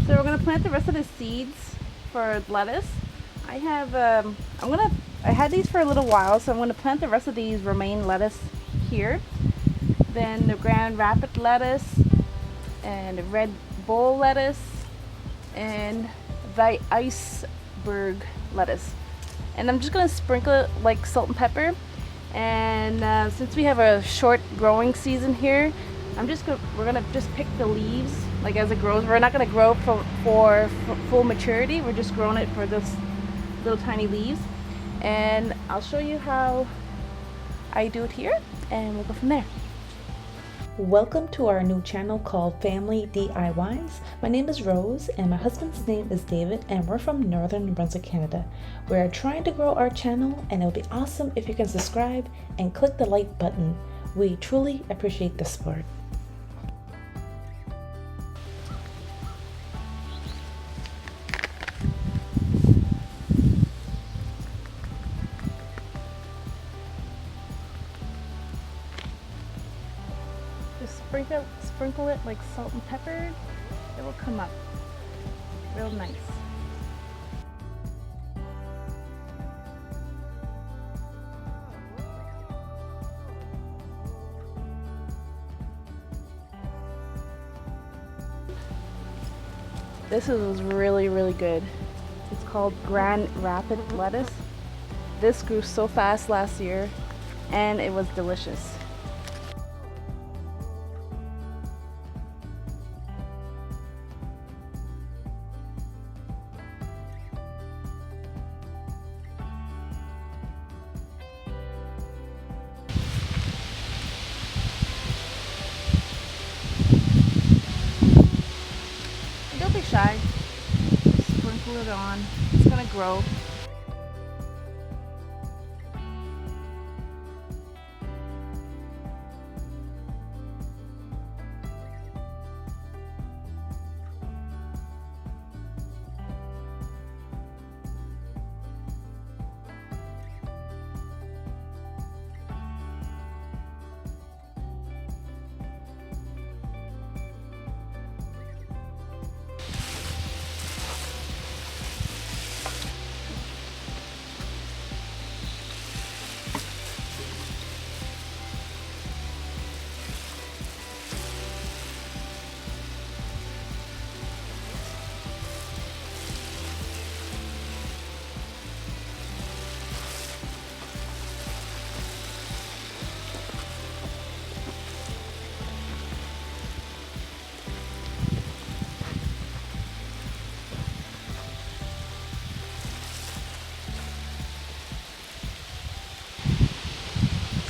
So we're gonna plant the rest of the seeds for lettuce. I have I had these for a little while, so I'm gonna plant the rest of these romaine lettuce here. Then the Grand Rapid lettuce and the red bowl lettuce and the iceberg lettuce. And I'm just gonna sprinkle it like salt and pepper. And since we have a short growing season here, we're gonna just pick the leaves like as it grows. We're not gonna grow for full maturity. We're just growing it for this little tiny leaves. And I'll show you how I do it here, and we'll go from there. Welcome to our new channel called Family DIYs. My name is Rose and my husband's name is David, and we're from Northern New Brunswick, Canada. We are trying to grow our channel, and it would be awesome if you can subscribe and click the like button. We truly appreciate the support. Just sprinkle it like salt and pepper. It will come up real nice. This was really good. It's called Grand Rapid lettuce. This grew so fast last year and it was delicious. Don't be shy. Sprinkle it on. It's gonna grow.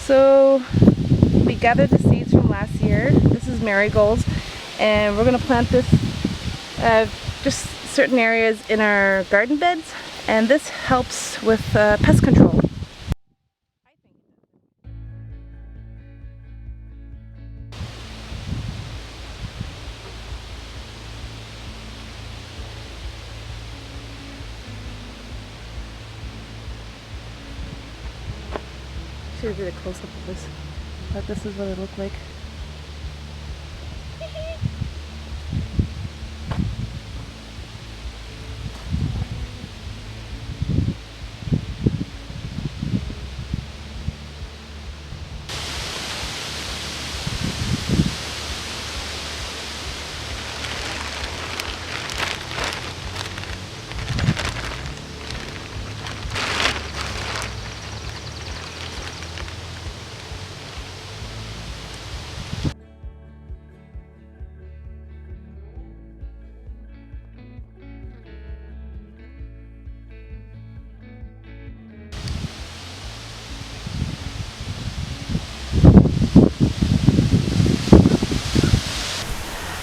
So we gathered the seeds from last year. This is marigolds, and we're gonna plant this just certain areas in our garden beds, and this helps with pest control. Should do a close up of this, but this is what it looked like.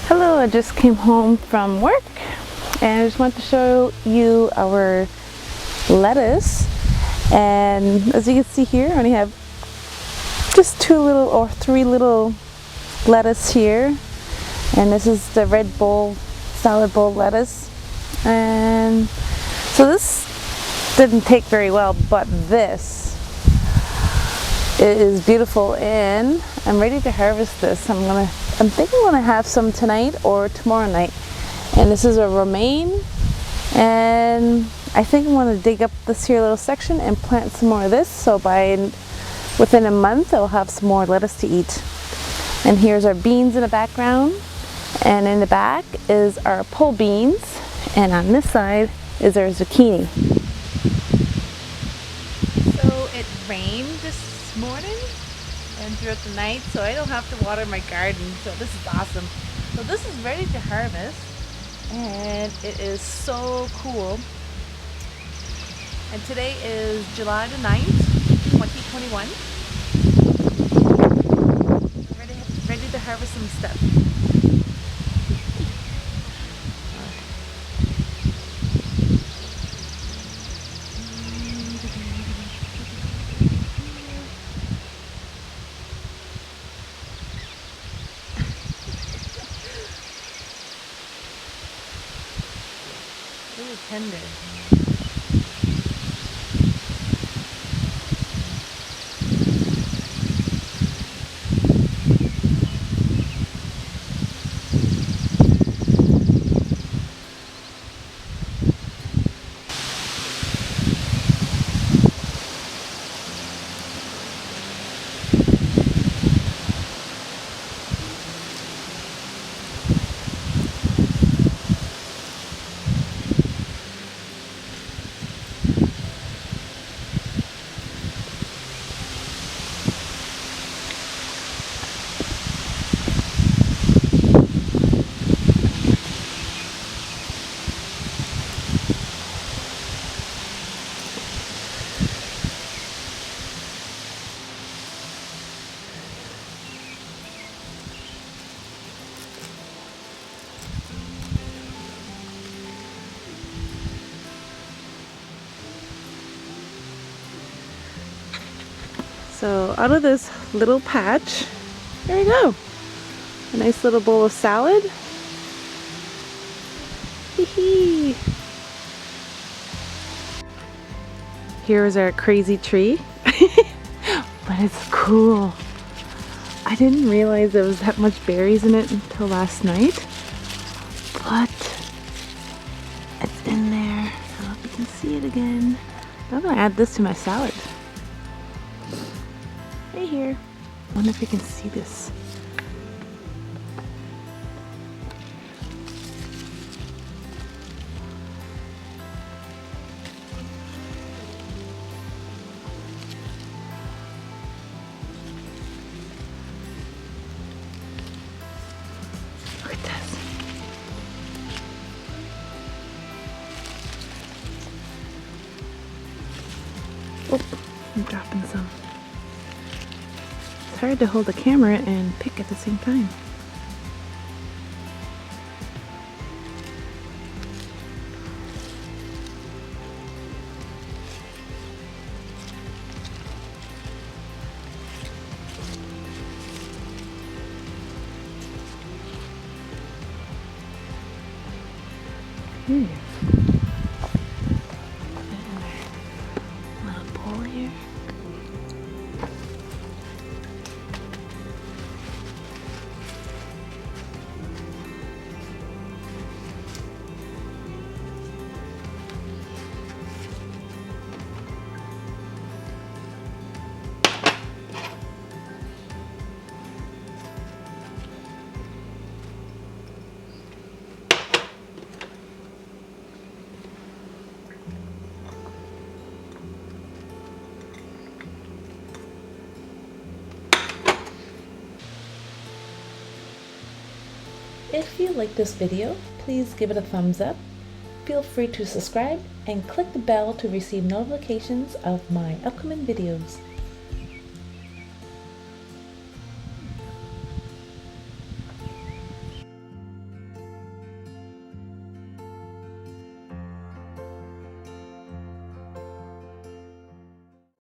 Hello, I just came home from work and I just wanted to show you our lettuce. And as you can see here, I only have just 2 little or 3 little lettuce here. And this is the red bowl, salad bowl lettuce. And so this didn't take very well, but this is beautiful, and I'm ready to harvest this. I'm thinking I'm gonna have some tonight or tomorrow night. And this is a romaine. And I think I want to dig up this here little section and plant some more of this. So within a month, I'll have some more lettuce to eat. And here's our beans in the background. And in the back is our pole beans. And on this side is our zucchini. So it rained this morning and throughout the night, so I don't have to water my garden. So this is awesome. So this is ready to harvest, and it is so cool. And today is July the 9th, 2021. I'm ready to harvest some stuff. Really tender. So out of this little patch, there we go. A nice little bowl of salad. Hee-hee. Here is our crazy tree. But it's cool. I didn't realize there was that much berries in it until last night. But it's in there. I don't know if you can see it again. I'm gonna add this to my salad. Right here. I wonder if you can see this. Look at this. Oh, I'm dropping some. It's hard to hold the camera and pick at the same time. Here. Put it in our little bowl here. If you like this video, please give it a thumbs up. Feel free to subscribe and click the bell to receive notifications of my upcoming videos.